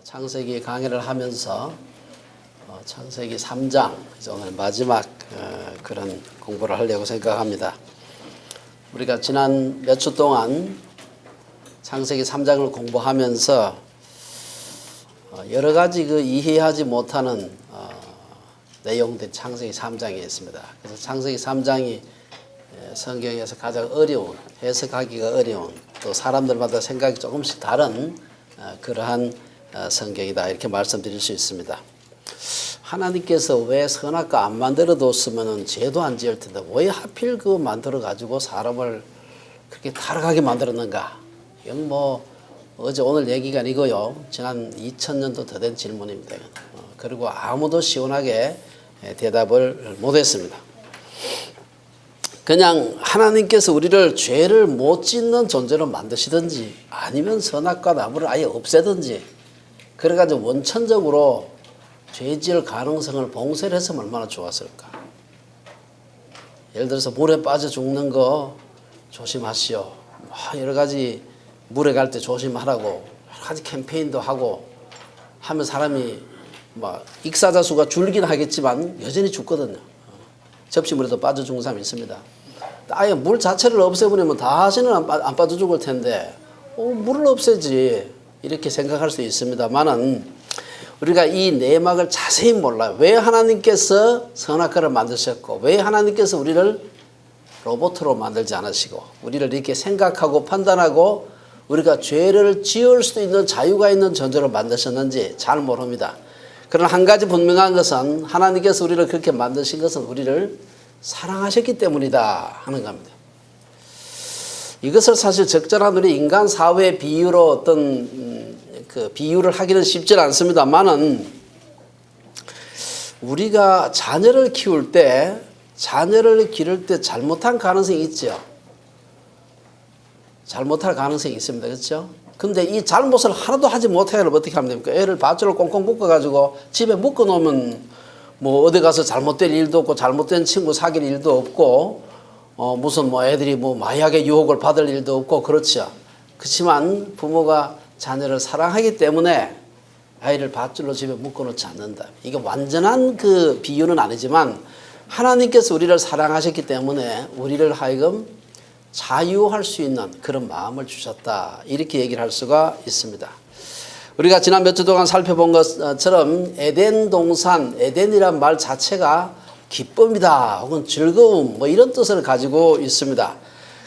창세기 강의를 하면서 창세기 3장 오늘 마지막 그런 공부를 하려고 생각합니다. 우리가 지난 몇 주 동안 창세기 3장을 공부하면서 여러 가지 이해하지 못하는 내용들이 창세기 3장에 있습니다. 그래서 창세기 3장이 성경에서 가장 어려운, 해석하기가 어려운, 또 사람들마다 생각이 조금씩 다른 그러한 성경이다 이렇게 말씀드릴 수 있습니다. 하나님께서 왜 선악과 안 만들어 뒀으면 죄도 안 지을 텐데 왜 하필 그거 만들어 가지고 사람을 그렇게 타락하게 만들었는가? 이건 어제 오늘 얘기가 아니고요. 지난 2000년도 더 된 질문입니다. 그리고 아무도 시원하게 대답을 못했습니다. 그냥 하나님께서 우리를 죄를 못 짓는 존재로 만드시든지 아니면 선악과 나무를 아예 없애든지 그래가지고 원천적으로 죄 지을 가능성을 봉쇄를 했으면 얼마나 좋았을까. 예를 들어서 물에 빠져 죽는 거 조심하시오. 여러 가지 물에 갈 때 조심하라고 여러 가지 캠페인도 하고 하면 사람이 익사자 수가 줄긴 하겠지만 여전히 죽거든요. 접시물에도 빠져 죽는 사람이 있습니다. 아예 물 자체를 없애버리면 다시는 안 빠져 죽을 텐데 물을 없애지 이렇게 생각할 수 있습니다만은 우리가 이 내막을 자세히 몰라요. 왜 하나님께서 선악과를 만드셨고 왜 하나님께서 우리를 로봇으로 만들지 않으시고 우리를 이렇게 생각하고 판단하고 우리가 죄를 지을 수도 있는 자유가 있는 존재로 만드셨는지 잘 모릅니다. 그러나 한 가지 분명한 것은 하나님께서 우리를 그렇게 만드신 것은 우리를 사랑하셨기 때문이다 하는 겁니다. 이것을 사실 적절한 우리 인간 사회의 비유로 어떤 비유를 하기는 쉽지 않습니다만은 우리가 자녀를 기를 때 잘못한 가능성이 있죠. 잘못할 가능성이 있습니다. 그렇죠? 근데 이 잘못을 하나도 하지 못하면 어떻게 하면 됩니까? 애를 밧줄을 꽁꽁 묶어가지고 집에 묶어놓으면 어디 가서 잘못될 일도 없고 잘못된 친구 사귈 일도 없고 무슨 애들이 마약의 유혹을 받을 일도 없고 그렇죠. 그렇지만 부모가 자녀를 사랑하기 때문에 아이를 밧줄로 집에 묶어놓지 않는다. 이게 완전한 그 비유는 아니지만 하나님께서 우리를 사랑하셨기 때문에 우리를 하여금 자유할 수 있는 그런 마음을 주셨다. 이렇게 얘기를 할 수가 있습니다. 우리가 지난 몇 주 동안 살펴본 것처럼 에덴 동산, 에덴이란 말 자체가 기쁨이다 혹은 즐거움 이런 뜻을 가지고 있습니다.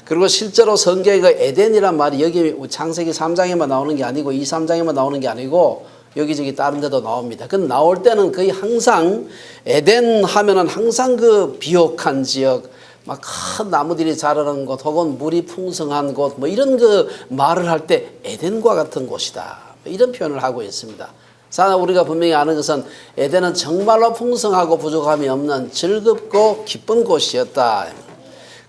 그리고 실제로 성경의 에덴이란 말이 여기 창세기 3장에만 나오는 게 아니고 2, 3장에만 나오는 게 아니고 여기저기 다른 데도 나옵니다. 근데 나올 때는 거의 항상 에덴 하면은 항상 그 비옥한 지역 큰 나무들이 자라는 곳 혹은 물이 풍성한 곳 이런 말을 할 때 에덴과 같은 곳이다. 이런 표현을 하고 있습니다. 우리가 분명히 아는 것은 에덴은 정말로 풍성하고 부족함이 없는 즐겁고 기쁜 곳이었다.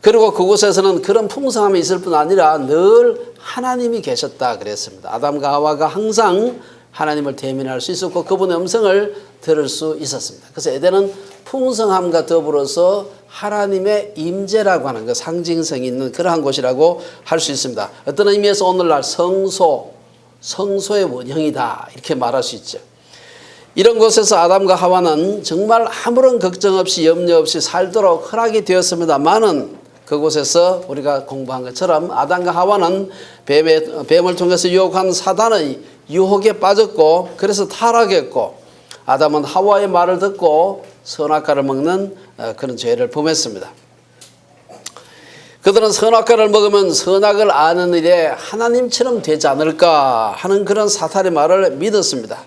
그리고 그곳에서는 그런 풍성함이 있을 뿐 아니라 늘 하나님이 계셨다 그랬습니다. 아담과 하와가 항상 하나님을 대면할 수 있었고 그분의 음성을 들을 수 있었습니다. 그래서 에덴은 풍성함과 더불어서 하나님의 임재라고 하는 그 상징성이 있는 그러한 곳이라고 할 수 있습니다. 어떤 의미에서 오늘날 성소의 원형이다 이렇게 말할 수 있죠. 이런 곳에서 아담과 하와는 정말 아무런 걱정 없이 염려 없이 살도록 허락이 되었습니다만은 그곳에서 우리가 공부한 것처럼 아담과 하와는 뱀을 통해서 유혹한 사단의 유혹에 빠졌고 그래서 타락했고 아담은 하와의 말을 듣고 선악과를 먹는 그런 죄를 범했습니다. 그들은 선악과를 먹으면 선악을 아는 일에 하나님처럼 되지 않을까 하는 그런 사탄의 말을 믿었습니다.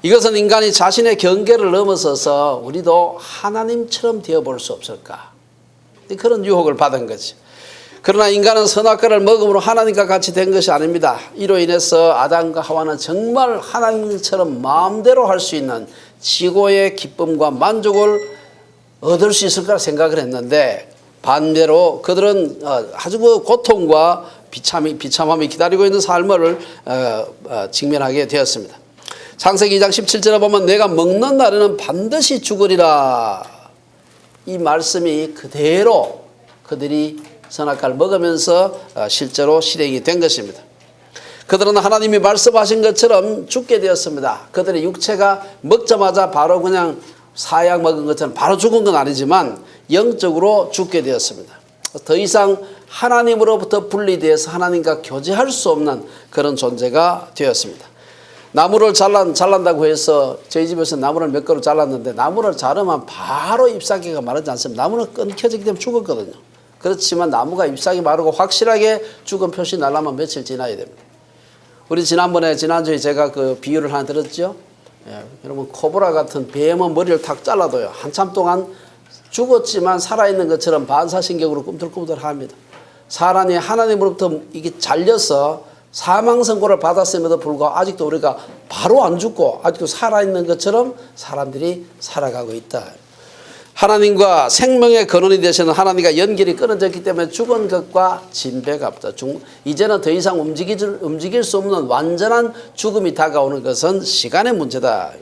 이것은 인간이 자신의 경계를 넘어서서 우리도 하나님처럼 되어볼 수 없을까 그런 유혹을 받은 거지. 그러나 인간은 선악과를 먹음으로 하나님과 같이 된 것이 아닙니다. 이로 인해서 아담과 하와는 정말 하나님처럼 마음대로 할 수 있는 지고의 기쁨과 만족을 얻을 수 있을까 생각을 했는데 반대로 그들은 아주 고통과 비참함이 기다리고 있는 삶을 직면하게 되었습니다. 창세기 2장 17절에 보면 내가 먹는 날에는 반드시 죽으리라. 이 말씀이 그대로 그들이 선악과를 먹으면서 실제로 실행이 된 것입니다. 그들은 하나님이 말씀하신 것처럼 죽게 되었습니다. 그들의 육체가 먹자마자 바로 그냥 사약 먹은 것처럼 바로 죽은 건 아니지만 영적으로 죽게 되었습니다. 더 이상 하나님으로부터 분리되어서 하나님과 교제할 수 없는 그런 존재가 되었습니다. 나무를 잘란다고 해서 저희 집에서 나무를 몇 그루 잘랐는데 나무를 자르면 바로 잎사귀가 마르지 않습니다. 나무는 끊겨지기 때문에 죽었거든요. 그렇지만 나무가 잎사귀 마르고 확실하게 죽은 표시 나려면 며칠 지나야 됩니다. 우리 지난주에 제가 그 비유를 하나 들었죠. 여러분 코브라 같은 뱀은 머리를 탁 잘라도요 한참 동안 죽었지만 살아있는 것처럼 반사신경으로 꿈틀꿈틀합니다. 사람이 하나님으로부터 이게 잘려서 사망 선고를 받았음에도 불구하고 아직도 우리가 바로 안 죽고 아직도 살아있는 것처럼 사람들이 살아가고 있다. 하나님과 생명의 근원이 되시는 하나님과 연결이 끊어졌기 때문에 죽은 것과 진배가 없다. 이제는 더 이상 움직일 수 없는 완전한 죽음이 다가오는 것은 시간의 문제다.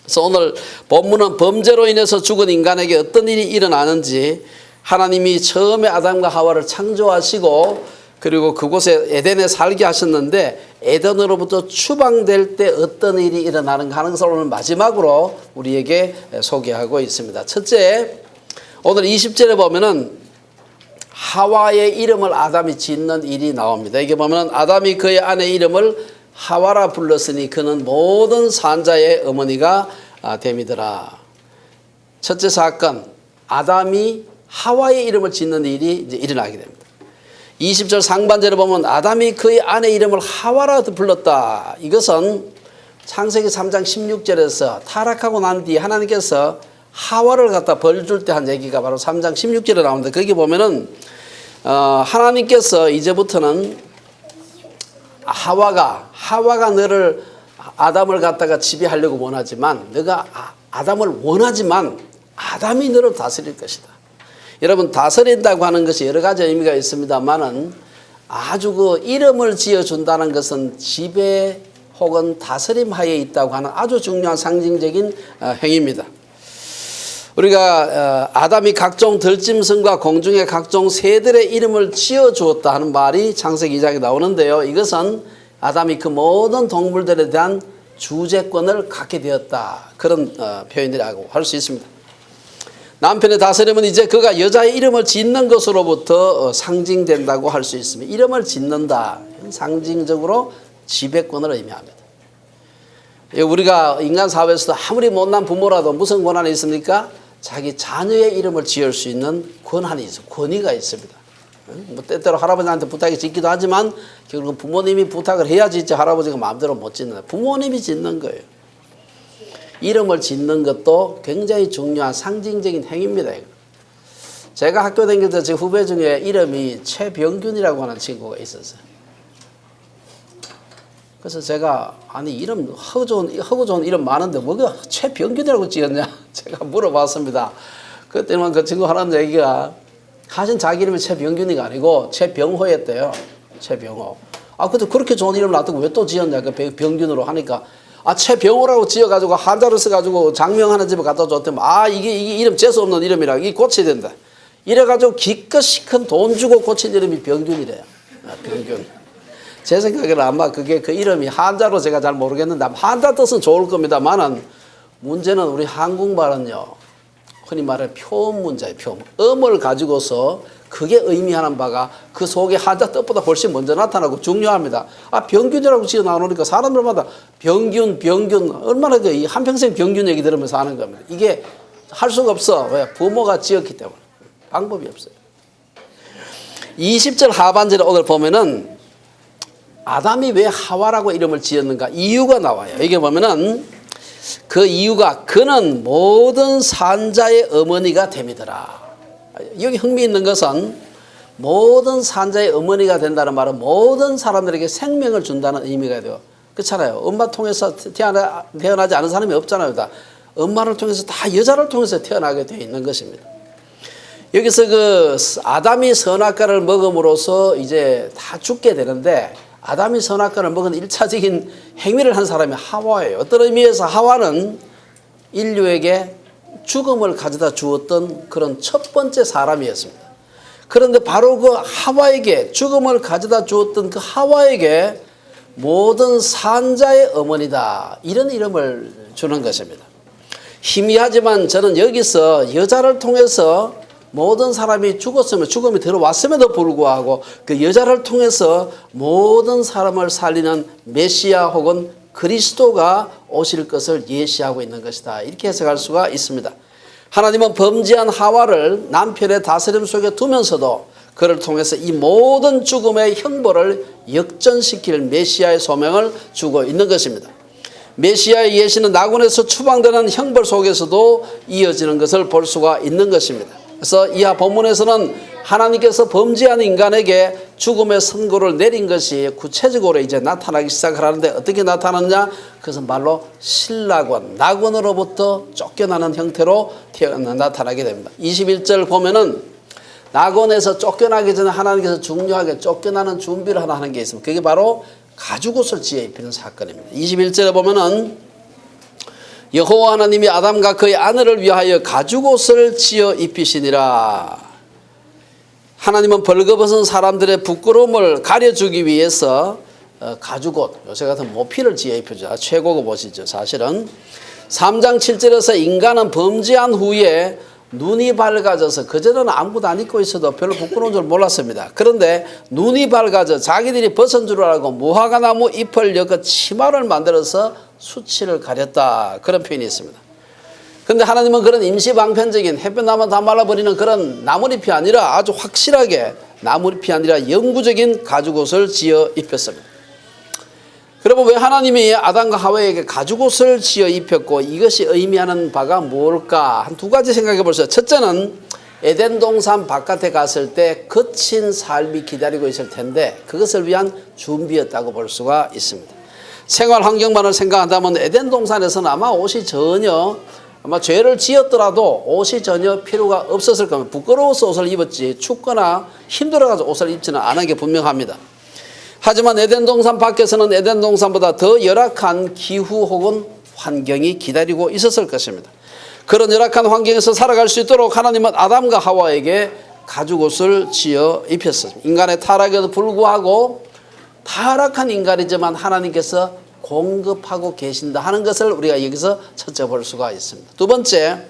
그래서 오늘 본문은 범죄로 인해서 죽은 인간에게 어떤 일이 일어나는지 하나님이 처음에 아담과 하와를 창조하시고 그리고 그곳에 에덴에 살게 하셨는데 에덴으로부터 추방될 때 어떤 일이 일어나는가 하는 것을 오늘 마지막으로 우리에게 소개하고 있습니다. 첫째, 오늘 20절에 보면은 하와의 이름을 아담이 짓는 일이 나옵니다. 이게 보면 아담이 그의 아내의 이름을 하와라 불렀으니 그는 모든 산자의 어머니가 됨이더라. 첫째 사건, 아담이 하와의 이름을 짓는 일이 이제 일어나게 됩니다. 20절 상반절에 보면 아담이 그의 아내 이름을 하와라 불렀다. 이것은 창세기 3장 16절에서 타락하고 난 뒤에 하나님께서 하와를 갖다 벌 줄 때 한 얘기가 바로 3장 16절에 나오는데 거기 보면은 하나님께서 이제부터는 하와가 너를 아담을 갖다가 지배하려고 원하지만 너가 아담을 원하지만 아담이 너를 다스릴 것이다. 여러분 다스린다고 하는 것이 여러 가지 의미가 있습니다만은 아주 그 이름을 지어준다는 것은 지배 혹은 다스림 하에 있다고 하는 아주 중요한 상징적인 행위입니다. 우리가 아담이 각종 들짐승과 공중의 각종 새들의 이름을 지어주었다 하는 말이 창세기 2장에 나오는데요. 이것은 아담이 그 모든 동물들에 대한 주재권을 갖게 되었다. 그런 표현이라고 할 수 있습니다. 남편의 다스림은 이제 그가 여자의 이름을 짓는 것으로부터 상징된다고 할 수 있습니다. 이름을 짓는다. 상징적으로 지배권을 의미합니다. 우리가 인간 사회에서도 아무리 못난 부모라도 무슨 권한이 있습니까? 자기 자녀의 이름을 지을 수 있는 권한이 있어요. 권위가 있습니다. 뭐 때때로 할아버지한테 부탁이 짓기도 하지만 결국은 부모님이 부탁을 해야 짓지 할아버지가 마음대로 못 짓는 부모님이 짓는 거예요. 이름을 짓는 것도 굉장히 중요한 상징적인 행위입니다. 제가 학교 다닐 때 제 후배 중에 이름이 최병균이라고 하는 친구가 있었어요. 그래서 제가 아니 이름 허구 좋은 이름 많은데 뭐가 최병균이라고 지었냐 제가 물어봤습니다. 그때만 그 친구 하는 얘기가 사실 자기 이름이 최병균이가 아니고 최병호였대요. 최병호. 근데 그렇게 좋은 이름을 놔두고 왜 또 지었냐 그 병균으로 하니까 최병호라고 지어가지고 한자로 써가지고 장명하는 집에 갖다 줬더니 이게 이름 재수없는 이름이라 이게 고쳐야 된다. 이래가지고 기껏이 큰 돈 주고 고친 이름이 병균이래요. 병균. 제 생각에는 아마 그게 그 이름이 한자로 제가 잘 모르겠는데 한자 뜻은 좋을 겁니다만은 문제는 우리 한국말은요. 흔히 말해 표음 문제예요. 표음. 음을 가지고서 그게 의미하는 바가 그 속에 한자 뜻보다 훨씬 먼저 나타나고 중요합니다. 병균이라고 지어 나오니까 사람들마다 병균 얼마나 그 한평생 병균 얘기 들으면서 하는 겁니다. 이게 할 수가 없어. 왜? 부모가 지었기 때문에. 방법이 없어요. 20절 하반절에 오늘 보면은 아담이 왜 하와라고 이름을 지었는가 이유가 나와요. 이게 보면은 그 이유가 그는 모든 산자의 어머니가 됨이더라. 여기 흥미있는 것은 모든 산자의 어머니가 된다는 말은 모든 사람들에게 생명을 준다는 의미가 돼요. 그렇잖아요. 엄마 통해서 태어나지 않은 사람이 없잖아요. 다 엄마를 통해서 다 여자를 통해서 태어나게 되어 있는 것입니다. 여기서 그 아담이 선악과를 먹음으로써 이제 다 죽게 되는데 아담이 선악과를 먹은 1차적인 행위를 한 사람이 하와예요. 어떤 의미에서 하와는 인류에게 죽음을 가져다 주었던 그런 첫 번째 사람이었습니다. 그런데 바로 그 하와에게 죽음을 가져다 주었던 그 하와에게 모든 산자의 어머니다. 이런 이름을 주는 것입니다. 희미하지만 저는 여기서 여자를 통해서 모든 사람이 죽었으면 죽음이 들어왔음에도 불구하고 그 여자를 통해서 모든 사람을 살리는 메시아 혹은 그리스도가 오실 것을 예시하고 있는 것이다. 이렇게 해석할 수가 있습니다. 하나님은 범죄한 하와를 남편의 다스림 속에 두면서도 그를 통해서 이 모든 죽음의 형벌을 역전시킬 메시아의 소명을 주고 있는 것입니다. 메시아의 예시는 낙원에서 추방되는 형벌 속에서도 이어지는 것을 볼 수가 있는 것입니다. 그래서 이하 본문에서는 하나님께서 범죄한 인간에게 죽음의 선고를 내린 것이 구체적으로 이제 나타나기 시작을 하는데 어떻게 나타났냐? 그것은 말로 신낙원, 낙원으로부터 쫓겨나는 형태로 나타나게 됩니다. 21절 보면은 낙원에서 쫓겨나기 전에 하나님께서 중요하게 쫓겨나는 준비를 하나 하는 게 있습니다. 그게 바로 가죽옷을 지어 입히는 사건입니다. 21절에 보면은 여호와 하나님이 아담과 그의 아내를 위하여 가죽옷을 지어 입히시니라. 하나님은 벌거벗은 사람들의 부끄러움을 가려주기 위해서 가죽옷, 요새 같은 모피를 지어 입혀줘. 최고급 옷이죠. 사실은 3장 7절에서 인간은 범죄한 후에 눈이 밝아져서 그전에는 아무것도 안 입고 있어도 별로 부끄러운 줄 몰랐습니다. 그런데 눈이 밝아져 자기들이 벗은 줄 알고 무화과나무 잎을 엮어 치마를 만들어서 수치를 가렸다. 그런 표현이 있습니다. 그런데 하나님은 그런 임시방편적인 햇볕 나면 다 말라버리는 그런 나뭇잎이 아니라 아주 확실하게 나뭇잎이 아니라 영구적인 가죽옷을 지어 입혔습니다. 그러면 왜 하나님이 아담과 하와에게 가죽옷을 지어 입혔고 이것이 의미하는 바가 뭘까? 한 두 가지 생각해 보세요. 첫째는 에덴 동산 바깥에 갔을 때 거친 삶이 기다리고 있을 텐데 그것을 위한 준비였다고 볼 수가 있습니다. 생활 환경만을 생각한다면 에덴 동산에서는 아마 옷이 전혀 죄를 지었더라도 옷이 전혀 필요가 없었을 겁니다. 부끄러워서 옷을 입었지 춥거나 힘들어가지고 옷을 입지는 않은 게 분명합니다. 하지만 에덴 동산 밖에서는 에덴 동산보다 더 열악한 기후 혹은 환경이 기다리고 있었을 것입니다. 그런 열악한 환경에서 살아갈 수 있도록 하나님은 아담과 하와에게 가죽옷을 지어 입혔습니다. 인간의 타락에도 불구하고 타락한 인간이지만 하나님께서 공급하고 계신다 하는 것을 우리가 여기서 첫째 볼 수가 있습니다. 두 번째,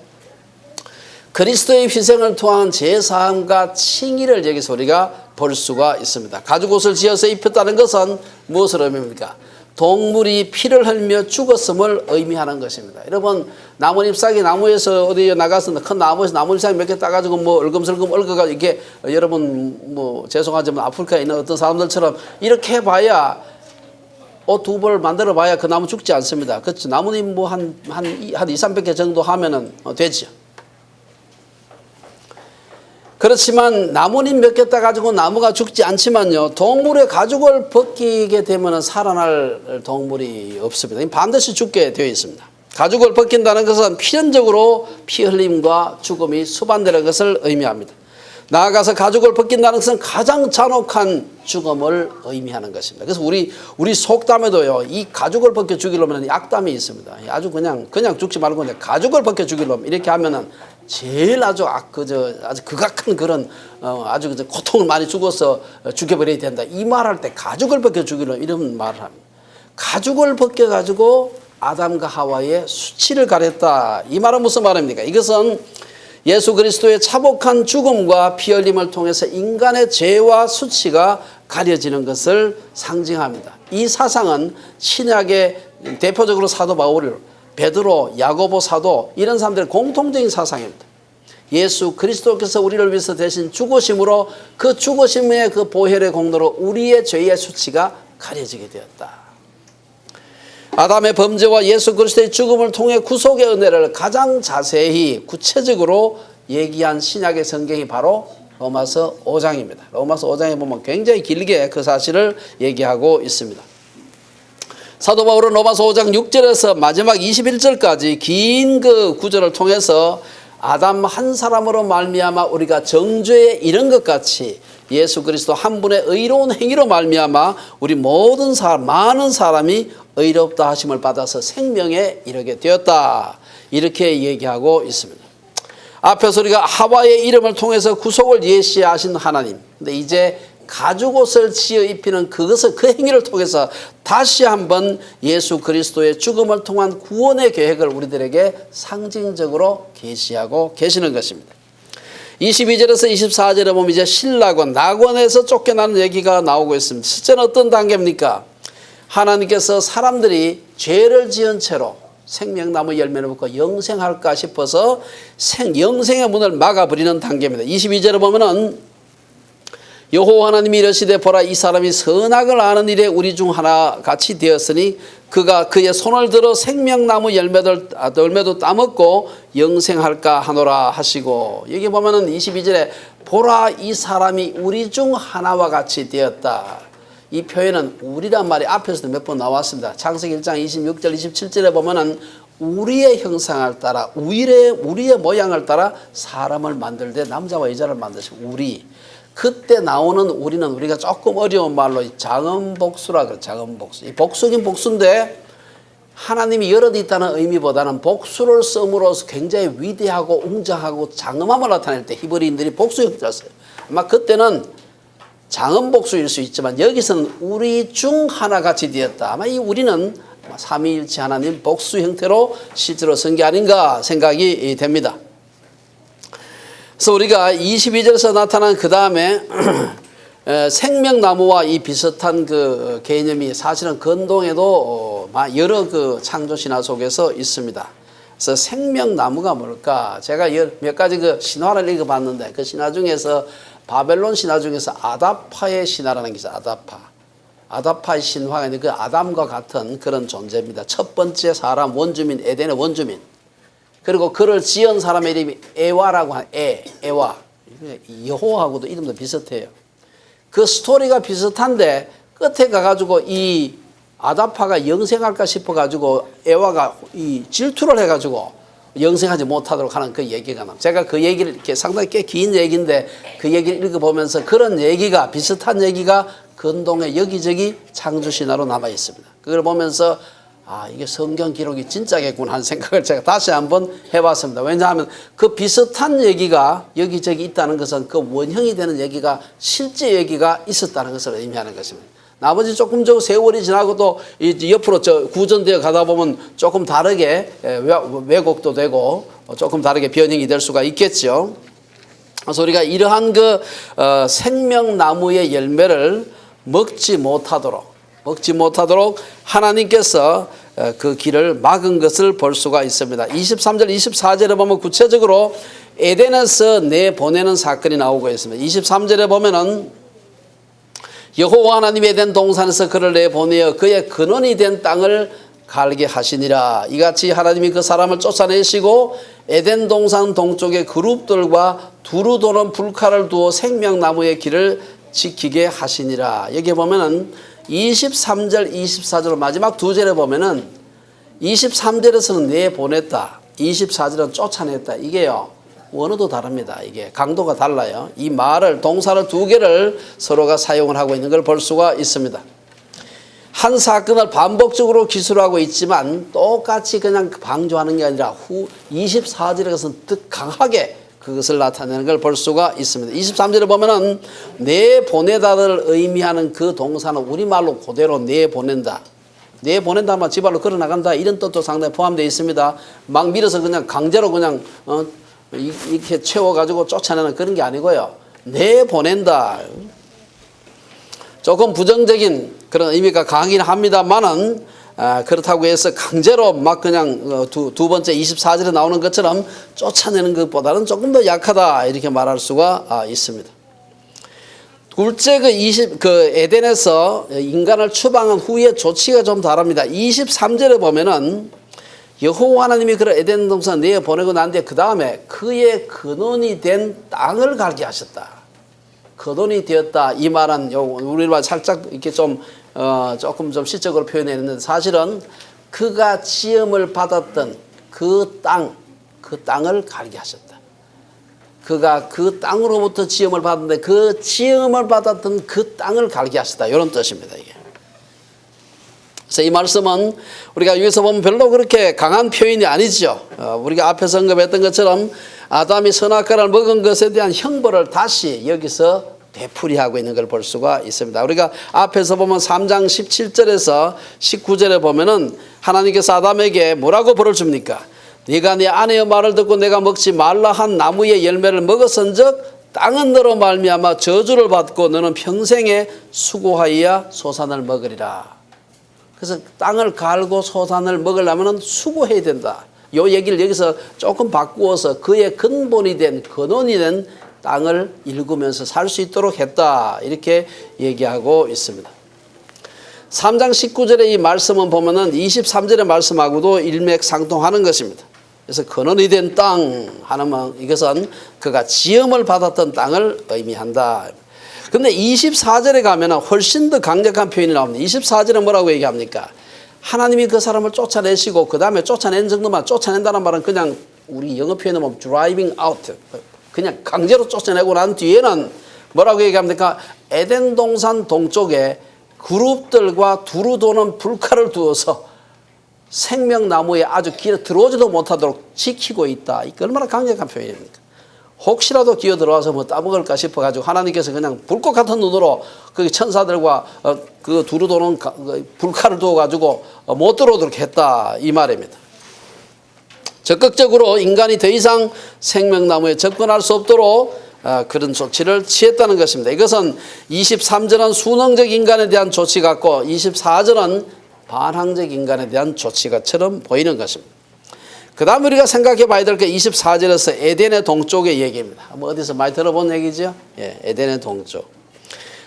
그리스도의 희생을 통한 제사함과 칭의를 여기서 우리가 볼 수가 있습니다. 가죽옷을 지어서 입혔다는 것은 무엇을 의미합니까? 동물이 피를 흘며 죽었음을 의미하는 것입니다. 여러분 나뭇잎사기 나무에서 어디 나가서 큰 나무에서 나뭇잎사기 몇 개 따가지고 뭐 얼금설금 얽어가지고 이게 여러분 뭐 죄송하지만 아프리카에 있는 어떤 사람들처럼 이렇게 해봐야 옷 두 벌 만들어 봐야 그 나무 죽지 않습니다. 그렇죠. 나뭇잎 뭐 한 200~300개 정도 하면은 되죠. 그렇지만 나뭇잎 몇 개 따가지고 나무가 죽지 않지만요. 동물의 가죽을 벗기게 되면 살아날 동물이 없습니다. 반드시 죽게 되어 있습니다. 가죽을 벗긴다는 것은 필연적으로 피 흘림과 죽음이 수반되는 것을 의미합니다. 나아가서 가죽을 벗긴다는 것은 가장 잔혹한 죽음을 의미하는 것입니다. 그래서 우리 속담에도요, 이 가죽을 벗겨 죽이려면 약담이 있습니다. 아주 그냥 죽지 말고 가죽을 벗겨 죽이려면 이렇게 하면은 제일 아주 극악한 그런 아주 고통을 많이 주고서 죽여버려야 된다. 이 말할 때 가죽을 벗겨 죽이려면 이런 말을 합니다. 가죽을 벗겨 가지고 아담과 하와의 수치를 가렸다. 이 말은 무슨 말입니까? 이것은 예수 그리스도의 차복한 죽음과 피 흘림을 통해서 인간의 죄와 수치가 가려지는 것을 상징합니다. 이 사상은 신약의 대표적으로 사도 바울, 베드로, 야고보 사도 이런 사람들의 공통적인 사상입니다. 예수 그리스도께서 우리를 위해서 대신 죽으심으로 그 죽으심의 그 보혈의 공로로 우리의 죄의 수치가 가려지게 되었다. 아담의 범죄와 예수 그리스도의 죽음을 통해 구속의 은혜를 가장 자세히 구체적으로 얘기한 신약의 성경이 바로 로마서 5장입니다. 로마서 5장에 보면 굉장히 길게 그 사실을 얘기하고 있습니다. 사도 바울은 로마서 5장 6절에서 마지막 21절까지 긴 그 구절을 통해서 아담 한 사람으로 말미암아 우리가 정죄에 이른 것 같이 예수 그리스도 한 분의 의로운 행위로 말미암아 우리 모든 사람, 많은 사람이 의롭다 하심을 받아서 생명에 이르게 되었다. 이렇게 얘기하고 있습니다. 앞에서 우리가 하와의 이름을 통해서 구속을 예시하신 하나님. 근데 이제 가죽옷을 지어 입히는 그것을 그 행위를 통해서 다시 한번 예수 그리스도의 죽음을 통한 구원의 계획을 우리들에게 상징적으로 계시하고 계시는 것입니다. 22절에서 24절에 보면 이제 신라곤, 낙원에서 쫓겨나는 얘기가 나오고 있습니다. 실제는 어떤 단계입니까? 하나님께서 사람들이 죄를 지은 채로 생명나무 열매를 먹고 영생할까 싶어서 영생의 문을 막아버리는 단계입니다. 22절에 보면은 여호와 하나님이 이르시되 보라 이 사람이 선악을 아는 일에 우리 중 하나 같이 되었으니 그가 그의 손을 들어 생명나무 열매도 따먹고 영생할까 하노라 하시고, 여기 보면은 22절에 보라 이 사람이 우리 중 하나와 같이 되었다. 이 표현은 우리란 말이 앞에서도 몇 번 나왔습니다. 창세기 1장 26절 27절에 보면은 우리의 형상을 따라 우리의 모양을 따라 사람을 만들 때 남자와 여자를 만드시고 우리, 그때 나오는 우리는 우리가 조금 어려운 말로 장음복수라 그래요. 장음복수. 이 복수긴 복수인데 하나님이 여럿이 있다는 의미보다는 복수를 씀으로써 굉장히 위대하고 웅장하고 장엄함을 나타낼 때 히브리인들이 복수 형태를 써요. 아마 그때는 장음복수일 수 있지만 여기서는 우리 중 하나같이 되었다. 아마 이 우리는 삼위일체 하나님 복수 형태로 실제로 쓴 게 아닌가 생각이 됩니다. 그래서 우리가 22절에서 나타난 그 다음에 생명나무와 이 비슷한 그 개념이 사실은 근동에도 여러 그 창조신화 속에서 있습니다. 그래서 생명나무가 뭘까? 제가 몇 가지 그 신화를 읽어봤는데 그 신화 중에서 바벨론 신화 중에서 아다파의 신화라는 게 있어요. 아다파의 신화가 있는데 그 아담과 같은 그런 존재입니다. 첫 번째 사람 원주민, 에덴의 원주민. 그리고 그를 지은 사람의 이름이 에와라고 하는 에와. 여호와하고도 이름도 비슷해요. 그 스토리가 비슷한데 끝에 가가지고 이 아다파가 영생할까 싶어가지고 에와가 이 질투를 해가지고 영생하지 못하도록 하는 그 얘기가 나옵니다. 제가 그 얘기를 이렇게 상당히 꽤 긴 얘기인데 그 얘기를 읽어보면서 그런 얘기가 비슷한 얘기가 근동에 여기저기 창조신화로 남아 있습니다. 그걸 보면서 이게 성경 기록이 진짜겠구나 하는 생각을 제가 다시 한번 해봤습니다. 왜냐하면 그 비슷한 얘기가 여기저기 있다는 것은 그 원형이 되는 얘기가 실제 얘기가 있었다는 것을 의미하는 것입니다. 나머지 조금 세월이 지나고도 옆으로 구전되어 가다 보면 조금 다르게 왜곡도 되고 조금 다르게 변형이 될 수가 있겠죠. 그래서 우리가 이러한 그 생명나무의 열매를 먹지 못하도록 하나님께서 그 길을 막은 것을 볼 수가 있습니다. 23절 24절에 보면 구체적으로 에덴에서 내보내는 사건이 나오고 있습니다. 23절에 보면은 여호와 하나님이 에덴 동산에서 그를 내보내어 그의 근원이 된 땅을 갈게 하시니라. 이같이 하나님이 그 사람을 쫓아내시고 에덴 동산 동쪽의 그룹들과 두루 도는 불칼을 두어 생명나무의 길을 지키게 하시니라. 여기 보면은 23절 24절 마지막 두 절에 보면은 23절에서는 내보냈다, 24절은 쫓아냈다. 이게요 원어도 다릅니다. 이게 강도가 달라요. 이 말을 동사를 두 개를 서로가 사용을 하고 있는 걸 볼 수가 있습니다. 한 사건을 반복적으로 기술하고 있지만 똑같이 그냥 방조하는 게 아니라 24절에 가서는 더 강하게 그것을 나타내는 걸 볼 수가 있습니다. 23절에 보면은 내보내다를 의미하는 그 동사는 우리말로 그대로 내보낸다. 내보낸다 하면 집 안으로 걸어나간다 이런 뜻도 상당히 포함되어 있습니다. 막 밀어서 그냥 강제로 그냥 이렇게 채워가지고 쫓아내는 그런 게 아니고요. 내보낸다. 조금 부정적인 그런 의미가 강하긴 합니다만은 그렇다고 해서 강제로 막 그냥 두 번째 24절에 나오는 것처럼 쫓아내는 것보다는 조금 더 약하다 이렇게 말할 수가 있습니다. 둘째 그 에덴에서 인간을 추방한 후의 조치가 좀 다릅니다. 23절에 보면은 여호와 하나님이 그를 에덴 동산 내에 보내고 난 뒤에 그 다음에 그의 근원이 된 땅을 갈게 하셨다. 근원이 되었다. 이 말은 우리말 살짝 이렇게 조금 시적으로 표현했는데 사실은 그가 지음을 받았던 그 땅을 갈게 하셨다. 그가 그 땅으로부터 지음을 받았는데 그 지음을 받았던 그 땅을 갈게 하셨다. 이런 뜻입니다. 이게. 그래서 이 말씀은 우리가 여기서 보면 별로 그렇게 강한 표현이 아니죠. 우리가 앞에서 언급했던 것처럼 아담이 선악과를 먹은 것에 대한 형벌을 다시 여기서 되풀이하고 있는 걸 볼 수가 있습니다. 우리가 앞에서 보면 3장 17절에서 19절에 보면은 하나님께서 아담에게 뭐라고 벌을 줍니까? 네가 네 아내의 말을 듣고 내가 먹지 말라 한 나무의 열매를 먹었은즉 땅은 너로 말미암아 저주를 받고 너는 평생에 수고하여야 소산을 먹으리라. 그래서 땅을 갈고 소산을 먹으려면 수고해야 된다. 요 얘기를 여기서 조금 바꾸어서 그의 근본이 된 근원이 된 땅을 일구면서 살 수 있도록 했다. 이렇게 얘기하고 있습니다. 3장 19절의 이 말씀은 보면은 23절의 말씀하고도 일맥상통하는 것입니다. 그래서 근원이 된 땅 하나만 이것은 그가 지음을 받았던 땅을 의미한다. 근데 24절에 가면 훨씬 더 강력한 표현이 나옵니다. 24절에 뭐라고 얘기합니까? 하나님이 그 사람을 쫓아내시고 그 다음에 쫓아낸 정도만 쫓아낸다는 말은 그냥 우리 영어 표현으로 보면 driving out 그냥 강제로 쫓아내고 난 뒤에는 뭐라고 얘기합니까? 에덴 동산 동쪽에 그룹들과 두루 도는 불칼을 두어서 생명나무에 아주 길에 들어오지도 못하도록 지키고 있다. 이게 얼마나 강력한 표현입니까? 혹시라도 기어 들어와서 뭐 따먹을까 싶어가지고 하나님께서 그냥 불꽃 같은 눈으로 그 천사들과 그 두루 도는 불칼을 두어가지고 못 들어오도록 했다. 이 말입니다. 적극적으로 인간이 더 이상 생명나무에 접근할 수 없도록 그런 조치를 취했다는 것입니다. 이것은 23절은 순응적 인간에 대한 조치 같고 24절은 반항적 인간에 대한 조치가처럼 보이는 것입니다. 그 다음 우리가 생각해 봐야 될 게 24절에서 에덴의 동쪽의 얘기입니다. 뭐 어디서 많이 들어본 얘기죠? 예, 에덴의 동쪽.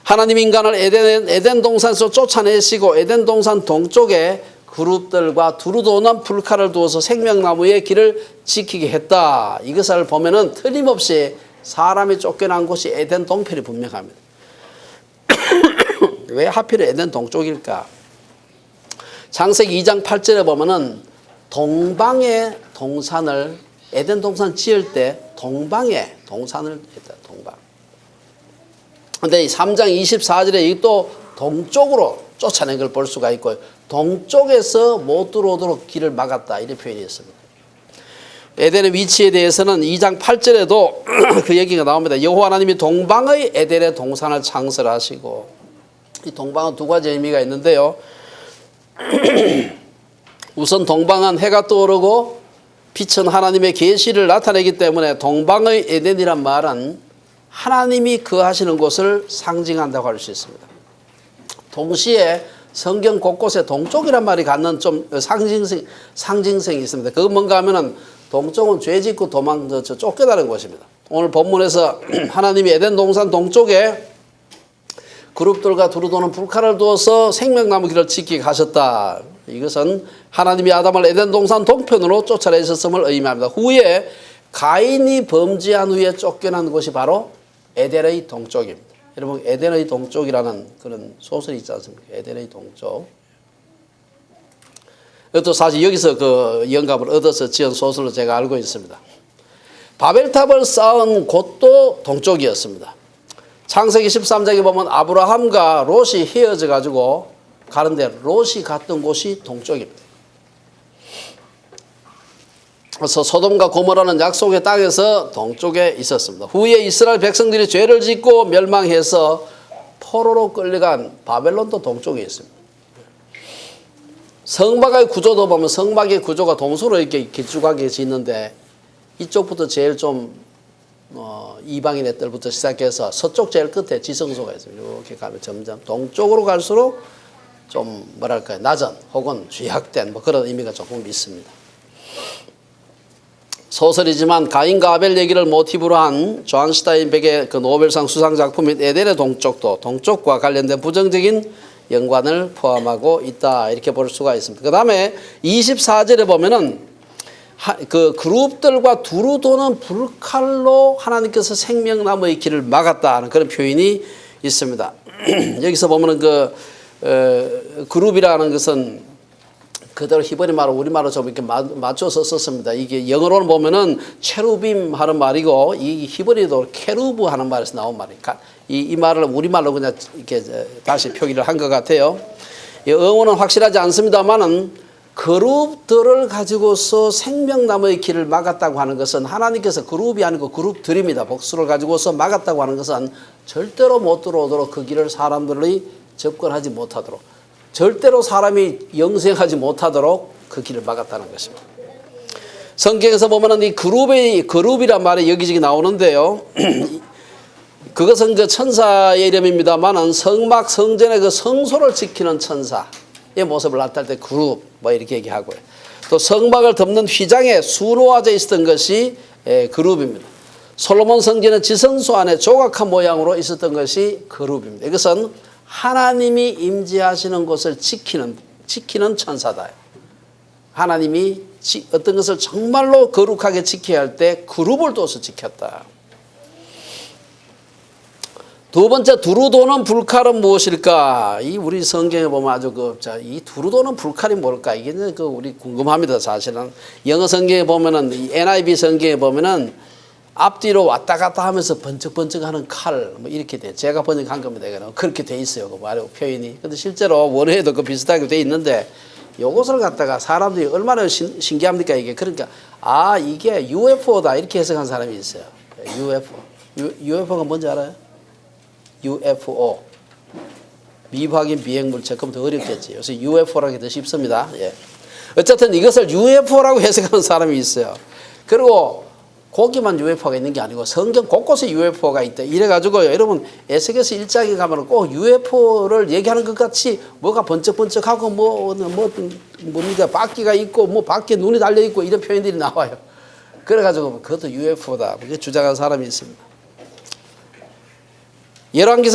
하나님 인간을 에덴 동산에서 쫓아내시고 에덴 동산 동쪽에 그룹들과 두루 도는 불칼을 두어서 생명나무의 길을 지키게 했다. 이것을 보면은 틀림없이 사람이 쫓겨난 곳이 에덴 동편이 분명합니다. 왜 하필 에덴 동쪽일까? 창세기 2장 8절에 보면은 동방의 동산을 에덴 동산 지을 때 동방에 동산을 했다. 동방. 근데 3장 24절에 또 동쪽으로 쫓아낸 걸 볼 수가 있고 동쪽에서 못 들어오도록 길을 막았다. 이런 표현이 있습니다. 에덴의 위치에 대해서는 2장 8절에도 그 얘기가 나옵니다. 여호와 하나님이 동방의 에덴의 동산을 창설하시고 이 동방은 두 가지 의미가 있는데요. 우선 동방은 해가 떠오르고 빛은 하나님의 계시를 나타내기 때문에 동방의 에덴이란 말은 하나님이 거하시는 곳을 상징한다고 할 수 있습니다. 동시에 성경 곳곳에 동쪽이란 말이 갖는 좀 상징성이 있습니다. 그건 뭔가 하면은 동쪽은 죄 짓고 쫓겨나는 곳입니다. 오늘 본문에서 하나님이 에덴 동산 동쪽에 그룹들과 두루 도는 불칼을 두어서 생명나무 길을 지키게 하셨다. 이것은 하나님이 아담을 에덴 동산 동편으로 쫓아내셨음을 의미합니다. 후에 가인이 범죄한 후에 쫓겨난 곳이 바로 에덴의 동쪽입니다. 여러분 에덴의 동쪽이라는 그런 소설이 있지 않습니까? 에덴의 동쪽. 이것도 사실 여기서 그 영감을 얻어서 지은 소설로 제가 알고 있습니다. 바벨탑을 쌓은 곳도 동쪽이었습니다. 창세기 13장에 보면 아브라함과 롯이 헤어져 가지고 가는데 롯이 갔던 곳이 동쪽입니다. 그래서 소돔과 고모라는 약속의 땅에서 동쪽에 있었습니다. 후에 이스라엘 백성들이 죄를 짓고 멸망해서 포로로 끌려간 바벨론도 동쪽에 있습니다. 성막의 구조도 보면 성막의 구조가 동서로 이렇게 길쭉하게 짓는데 이쪽부터 제일 좀 이방인의 뜰부터 시작해서 서쪽 제일 끝에 지성소가 있습니다. 이렇게 가면 점점 동쪽으로 갈수록 좀 뭐랄까요 낮은 혹은 죄악된 뭐 그런 의미가 조금 있습니다. 소설이지만 가인과 아벨 얘기를 모티브로 한 존 스타인백의 그 노벨상 수상 작품인 에덴의 동쪽도 동쪽과 관련된 부정적인 연관을 포함하고 있다 이렇게 볼 수가 있습니다. 그 다음에 24절에 보면은 그 그룹들과 두루 도는 불칼로 하나님께서 생명나무의 길을 막았다는 그런 표현이 있습니다. 여기서 보면은 그룹이라는 것은 그대로 히브리 말로 우리말로 좀 이렇게 맞춰서 썼습니다. 이게 영어로는 보면은 체루빔 하는 말이고 이 히브리도 케루브 하는 말에서 나온 말이니까 이 말을 우리말로 그냥 이렇게 다시 표기를 한 것 같아요. 이 어원은 확실하지 않습니다만은 그룹들을 가지고서 생명나무의 길을 막았다고 하는 것은 하나님께서 그룹이 아니고 그룹들입니다. 복수를 가지고서 막았다고 하는 것은 절대로 못 들어오도록 그 길을 사람들이 접근하지 못하도록, 절대로 사람이 영생하지 못하도록 그 길을 막았다는 것입니다. 성경에서 보면은 이 그룹이란 말이 여기저기 나오는데요. 그것은 그 천사의 이름입니다만은 성막 성전의 그 성소를 지키는 천사의 모습을 나타낼 때 그룹 뭐 이렇게 얘기하고요. 또 성막을 덮는 휘장에 수놓아져 있었던 것이 그룹입니다. 솔로몬 성전의 지성소 안에 조각한 모양으로 있었던 것이 그룹입니다. 이것은 하나님이 임재하시는 곳을 지키는 천사다. 하나님이 어떤 것을 정말로 거룩하게 지켜야 할 때 그룹을 둬서 지켰다. 두 번째, 두루 도는 불칼은 무엇일까? 이 우리 성경에 보면 아주 이 두루 도는 불칼이 뭘까? 이게 우리 궁금합니다, 사실은. 영어 성경에 보면은, 이 NIV 성경에 보면은 앞뒤로 왔다 갔다 하면서 번쩍번쩍 하는 칼, 뭐 이렇게 돼. 제가 번역한 겁니다. 이거는. 그렇게 돼 있어요. 그 말이 표현이. 근데 실제로 원어에도 그 비슷하게 돼 있는데, 요것을 갖다가 사람들이 얼마나 신기합니까, 이게. 그러니까, 이게 UFO다. 이렇게 해석한 사람이 있어요. UFO가 뭔지 알아요? UFO. 미확인 비행물체. 그럼 더 어렵겠지. 그래서 UFO라고 더 쉽습니다. 예. 어쨌든 이것을 UFO라고 해석하는 사람이 있어요. 그리고 거기만 UFO가 있는 게 아니고 성경 곳곳에 UFO가 있다. 이래가지고 여러분 에스겔서 1장에 가면 꼭 UFO를 얘기하는 것 같이 뭐가 번쩍번쩍하고 뭡니까 바퀴가 있고 뭐 밖에 눈이 달려 있고 이런 표현들이 나와요. 그래가지고 그것도 UFO다. 그렇게 주장한 사람이 있습니다. 열왕기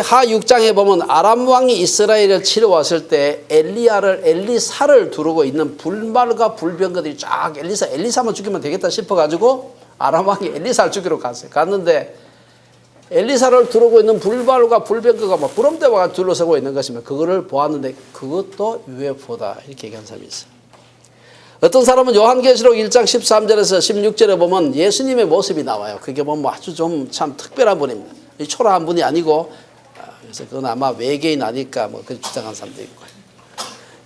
하 6장에 보면 아람 왕이 이스라엘을 치러 왔을 때 엘리사를 두르고 있는 불말과 불병거들이 쫙 엘리사만 죽이면 되겠다 싶어가지고 아람 왕이 엘리사를 죽이러 갔어요. 갔는데 엘리사를 두르고 있는 불말과 불병거가 막 구름대와 둘러서고 있는 것이면 그거를 보았는데 그것도 UFO다 이렇게 얘기한 사람이 있어요. 어떤 사람은 요한계시록 1장 13절에서 16절에 보면 예수님의 모습이 나와요. 그게 보면 아주 좀 참 특별한 분입니다. 초라한 분이 아니고 그래서 그건 아마 외계인 아닐까 뭐 그렇게 주장한 사람도 있고.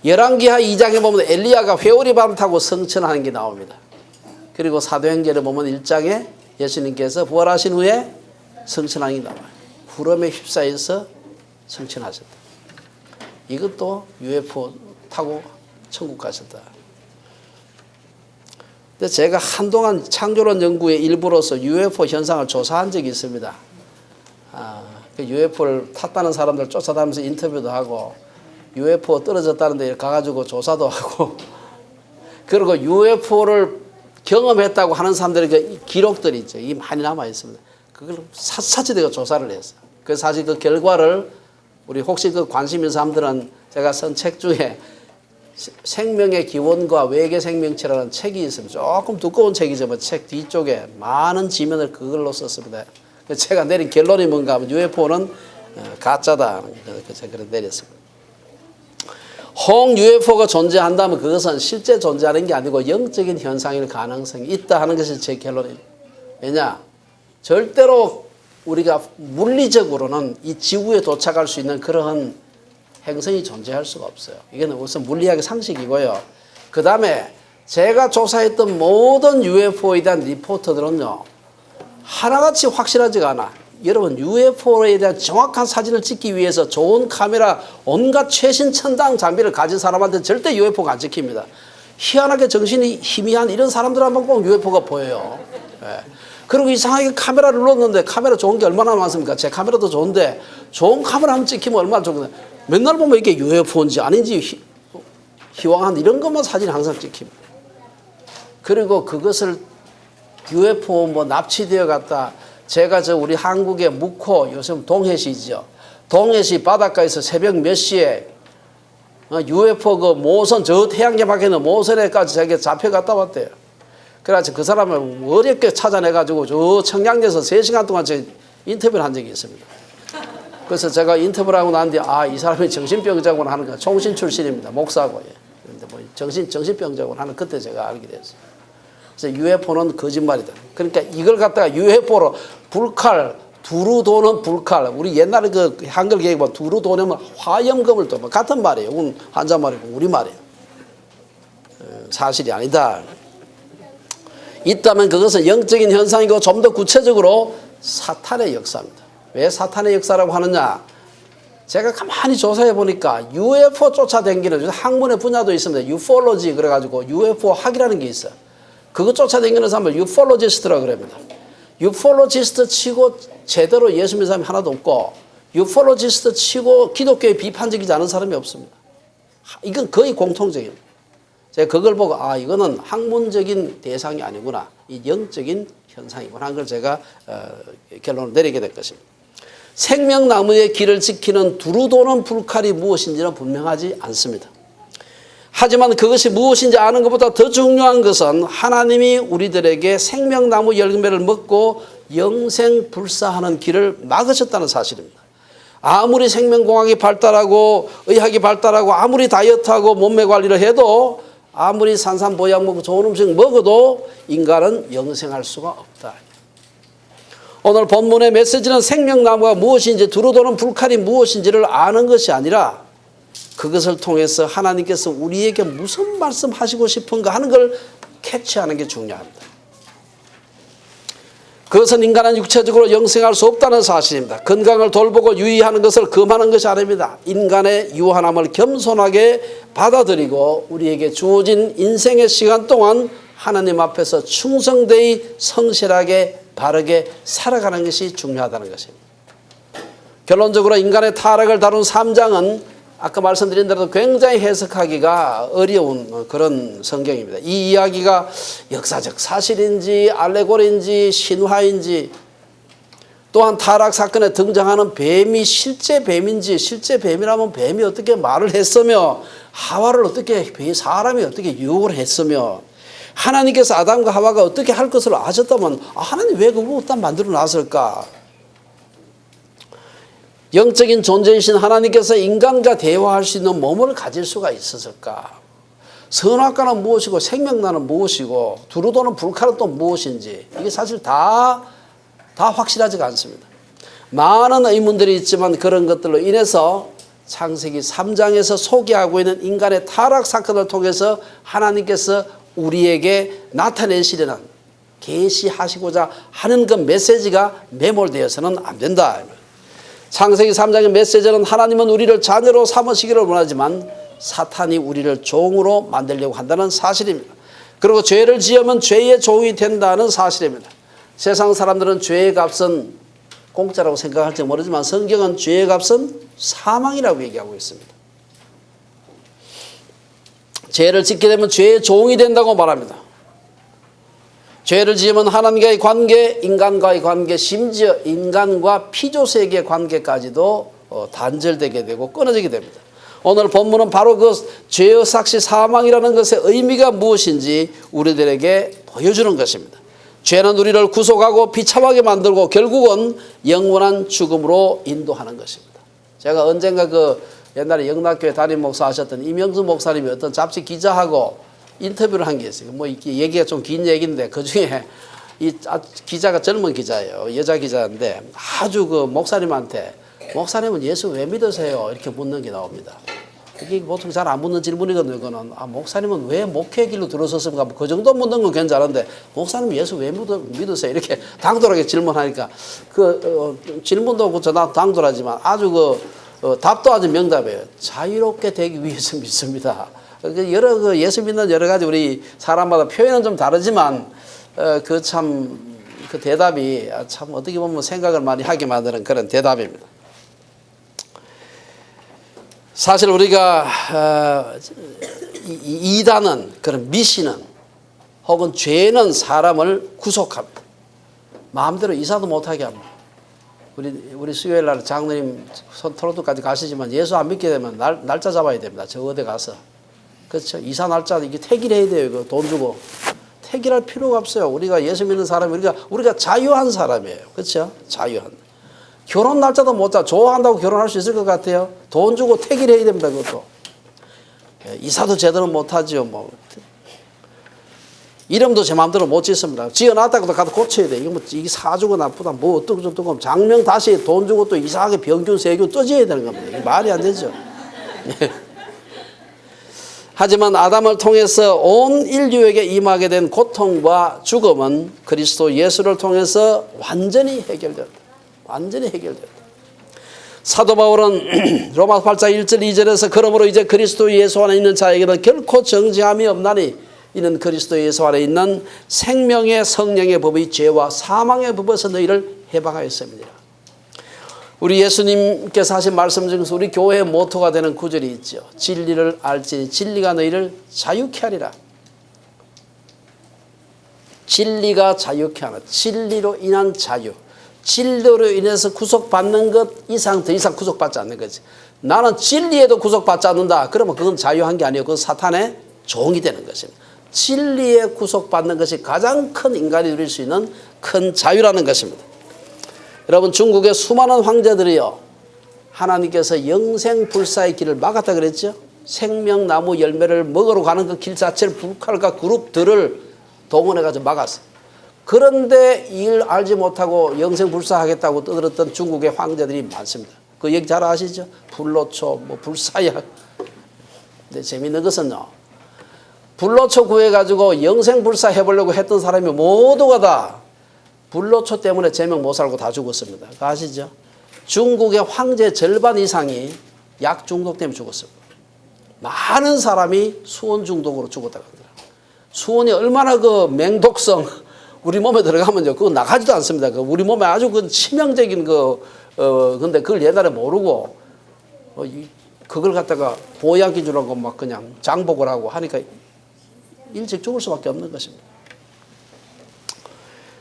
열왕기하 2장에 보면 엘리야가 회오리바람 타고 성천하는 게 나옵니다. 그리고 사도행전에 보면 1장에 예수님께서 부활하신 후에 성천하는 게 나와요. 구름에 휩싸여서 성천하셨다. 이것도 UFO 타고 천국 가셨다. 근데 제가 한동안 창조론 연구의 일부로서 UFO 현상을 조사한 적이 있습니다. 그 UFO를 탔다는 사람들 쫓아다니면서 인터뷰도 하고 UFO 떨어졌다는 데 가가지고 조사도 하고 그리고 UFO를 경험했다고 하는 사람들의 그 기록들이 있죠. 이게 많이 남아 있습니다. 그걸 샅샅이 내가 조사를 했어요. 그래서 사실 그 결과를 우리 혹시 그 관심 있는 사람들은 제가 쓴 책 중에 생명의 기원과 외계 생명체라는 책이 있습니다. 조금 두꺼운 책이지만 책 뒤쪽에 많은 지면을 그걸로 썼습니다. 제가 내린 결론이 뭔가 하면 UFO는 가짜다. 제가 그렇게 내렸습니다. 홍 UFO가 존재한다면 그것은 실제 존재하는 게 아니고 영적인 현상일 가능성이 있다 하는 것이 제 결론입니다. 왜냐? 절대로 우리가 물리적으로는 이 지구에 도착할 수 있는 그러한 행성이 존재할 수가 없어요. 이건 우선 물리학의 상식이고요. 그 다음에 제가 조사했던 모든 UFO에 대한 리포트들은요. 하나같이 확실하지가 않아. 여러분 UFO에 대한 정확한 사진을 찍기 위해서 좋은 카메라 온갖 최신 첨단 장비를 가진 사람한테 절대 UFO가 안 찍힙니다. 희한하게 정신이 희미한 이런 사람들한테만 꼭 UFO가 보여요. 예. 그리고 이상하게 카메라를 놓는데 카메라 좋은 게 얼마나 많습니까? 제 카메라도 좋은데 좋은 카메라 한번 찍히면 얼마나 좋은데 맨날 보면 이게 UFO인지 아닌지 희왕한 이런 것만 사진 항상 찍힙니다. 그리고 그것을 UFO 뭐 납치되어 갔다. 제가 우리 한국의 묵호 요즘 동해시죠. 동해시 바닷가에서 새벽 몇 시에 UFO 그 모선 저 태양계 밖에 있는 모선에까지 자기가 잡혀갔다 왔대요. 그래서 그 사람을 어렵게 찾아내가지고 저 청량리에서 3시간 동안 제 인터뷰를 한 적이 있습니다. 그래서 제가 인터뷰를 하고 난 뒤에 이 사람이 정신병자고는 하는 거 총신 출신입니다. 목사고. 그런데 뭐 정신병자고는 하는 그때 제가 알게 됐어요. 그래서 UFO는 거짓말이다. 그러니까 이걸 갖다가 UFO로 불칼, 두루 도는 불칼. 우리 옛날에 그 한글 계획 보면 두루 도는 화염검을 또 같은 말이에요. 같은 한자말이고 우리 말이에요. 사실이 아니다. 있다면 그것은 영적인 현상이고 좀 더 구체적으로 사탄의 역사입니다. 왜 사탄의 역사라고 하느냐? 제가 가만히 조사해 보니까 UFO 쫓아다니는 학문의 분야도 있습니다. 유폴로지 그래가지고 UFO 학이라는 게 있어요. 그거 쫓아다니는 사람을 유폴로지스트라고 그럽니다. 유폴로지스트 치고 제대로 예수 믿는 사람이 하나도 없고 유폴로지스트 치고 기독교에 비판적이지 않은 사람이 없습니다. 이건 거의 공통적입니다. 제가 그걸 보고 이거는 학문적인 대상이 아니구나. 이 영적인 현상이구나 하는 걸 제가 결론을 내리게 될 것입니다. 생명나무의 길을 지키는 두루 도는 불칼이 무엇인지는 분명하지 않습니다. 하지만 그것이 무엇인지 아는 것보다 더 중요한 것은 하나님이 우리들에게 생명나무 열매를 먹고 영생불사하는 길을 막으셨다는 사실입니다. 아무리 생명공학이 발달하고 의학이 발달하고 아무리 다이어트하고 몸매 관리를 해도 아무리 산산보약 먹고 좋은 음식 먹어도 인간은 영생할 수가 없다. 오늘 본문의 메시지는 생명나무가 무엇인지 두루 도는 불칼이 무엇인지를 아는 것이 아니라 그것을 통해서 하나님께서 우리에게 무슨 말씀하시고 싶은가 하는 걸 캐치하는 게 중요합니다. 그것은 인간은 육체적으로 영생할 수 없다는 사실입니다. 건강을 돌보고 유의하는 것을 금하는 것이 아닙니다. 인간의 유한함을 겸손하게 받아들이고 우리에게 주어진 인생의 시간 동안 하나님 앞에서 충성되이 성실하게 바르게 살아가는 것이 중요하다는 것입니다. 결론적으로 인간의 타락을 다룬 3장은 아까 말씀드린 대로 굉장히 해석하기가 어려운 그런 성경입니다. 이 이야기가 역사적 사실인지 알레고리인지 신화인지 또한 타락 사건에 등장하는 뱀이 실제 뱀인지 실제 뱀이라면 뱀이 어떻게 말을 했으며 하와를 어떻게 사람이 어떻게 유혹을 했으며 하나님께서 아담과 하와가 어떻게 할 것을 아셨다면 하나님 왜 그걸 딱 만들어 놨을까? 영적인 존재이신 하나님께서 인간과 대화할 수 있는 몸을 가질 수가 있었을까? 선악과는 무엇이고 생명나는 무엇이고 두루 도는 불칼은 또 무엇인지 이게 사실 다 확실하지가 않습니다. 많은 의문들이 있지만 그런 것들로 인해서 창세기 3장에서 소개하고 있는 인간의 타락 사건을 통해서 하나님께서 우리에게 나타내시려는 계시하시고자 하는 그 메시지가 매몰되어서는 안 된다. 창세기 3장의 메시지는 하나님은 우리를 자녀로 삼으시기를 원하지만 사탄이 우리를 종으로 만들려고 한다는 사실입니다. 그리고 죄를 지으면 죄의 종이 된다는 사실입니다. 세상 사람들은 죄의 값은 공짜라고 생각할지 모르지만 성경은 죄의 값은 사망이라고 얘기하고 있습니다. 죄를 짓게 되면 죄의 종이 된다고 말합니다. 죄를 지으면 하나님과의 관계, 인간과의 관계, 심지어 인간과 피조세계의 관계까지도 단절되게 되고 끊어지게 됩니다. 오늘 본문은 바로 그 죄의 삭시 사망이라는 것의 의미가 무엇인지 우리들에게 보여주는 것입니다. 죄는 우리를 구속하고 비참하게 만들고 결국은 영원한 죽음으로 인도하는 것입니다. 제가 언젠가 옛날에 영락교회 담임 목사 하셨던 이명수 목사님이 어떤 잡지 기자하고 인터뷰를 한 게 있어요. 이게 얘기가 좀 긴 얘기인데 그 중에 이 기자가 젊은 기자예요. 여자 기자인데 아주 목사님한테 목사님은 예수 왜 믿으세요? 이렇게 묻는 게 나옵니다. 이게 보통 잘 안 묻는 질문이거든요. 이거는 목사님은 왜 목회의 길로 들어섰습니까? 그 정도 묻는 건 괜찮은데 목사님 예수 왜 믿으세요? 이렇게 당돌하게 질문하니까 질문도 당돌하지만 아주 답도 아주 명답이에요. 자유롭게 되기 위해서 믿습니다. 예수 믿는 여러 가지 우리 사람마다 표현은 좀 다르지만 그 대답이 참 어떻게 보면 생각을 많이 하게 만드는 그런 대답입니다. 사실 우리가 이단은 그런 미신은 혹은 죄는 사람을 구속합니다. 마음대로 이사도 못하게 합니다. 우리 수요일 날 장로님 토론토까지 가시지만 예수 안 믿게 되면 날짜 잡아야 됩니다. 저 어디 가서. 그렇죠. 이사 날짜 이게 택일해야 돼요. 이거 돈 주고. 택일할 필요가 없어요. 우리가 예수 믿는 사람이 우리가 자유한 사람이에요. 그렇죠. 자유한. 결혼 날짜도 못 잡아. 좋아한다고 결혼할 수 있을 것 같아요. 돈 주고 택일해야 됩니다. 그것도. 이사도 제대로 못하죠. 이름도 제 마음대로 못 짓습니다. 지어놨다고도 가서 고쳐야 돼. 이게 사주가 나쁘다. 어떡고 장명 다시 돈 주고 또 이상하게 병균, 세균 떠져야 되는 겁니다. 이게 말이 안 되죠. 하지만 아담을 통해서 온 인류에게 임하게 된 고통과 죽음은 그리스도 예수를 통해서 완전히 해결된다. 완전히 해결된다. 사도 바울은 로마서 8장 1절 2절에서 그러므로 이제 그리스도 예수 안에 있는 자에게는 결코 정죄함이 없나니 이는 그리스도 예수 안에 있는 생명의 성령의 법의 죄와 사망의 법에서 너희를 해방하였습니다. 우리 예수님께서 하신 말씀 중에서 우리 교회의 모토가 되는 구절이 있죠. 진리를 알지니 진리가 너희를 자유케 하리라. 진리가 자유케 하는, 진리로 인한 자유. 진리로 인해서 구속받는 것 이상 더 이상 구속받지 않는 거지. 나는 진리에도 구속받지 않는다. 그러면 그건 자유한 게 아니고 그건 사탄의 종이 되는 것입니다. 진리에 구속받는 것이 가장 큰 인간이 누릴 수 있는 큰 자유라는 것입니다. 여러분, 중국의 수많은 황제들이요, 하나님께서 영생불사의 길을 막았다 그랬죠. 생명나무 열매를 먹으러 가는 그 길 자체를 불칼과 그룹들을 동원해가지고 막았어요. 그런데 이걸 알지 못하고 영생불사하겠다고 떠들었던 중국의 황제들이 많습니다. 그 얘기 잘 아시죠? 불로초, 불사약. 근데 재미있는 것은요, 불로초 구해가지고 영생불사 해보려고 했던 사람이 모두가 다 불로초 때문에 제명 못 살고 다 죽었습니다. 그거 아시죠? 중국의 황제 절반 이상이 약 중독 때문에 죽었습니다. 많은 사람이 수원 중독으로 죽었다고 합니다. 수원이 얼마나 그 맹독성, 우리 몸에 들어가면요, 그거 나가지도 않습니다. 그 우리 몸에 아주 그 치명적인 근데 그걸 옛날에 모르고, 그걸 갖다가 보약이 주라고 막 그냥 장복을 하고 하니까 일찍 죽을 수밖에 없는 것입니다.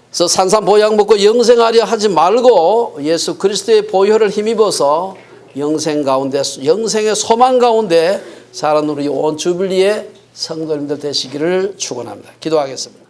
그래서 산산보약 먹고 영생하려 하지 말고 예수 그리스도의 보혈을 힘입어서 영생 가운데, 영생의 소망 가운데 사는 우리 온 주빌리의 성도님들 되시기를 축원합니다. 기도하겠습니다.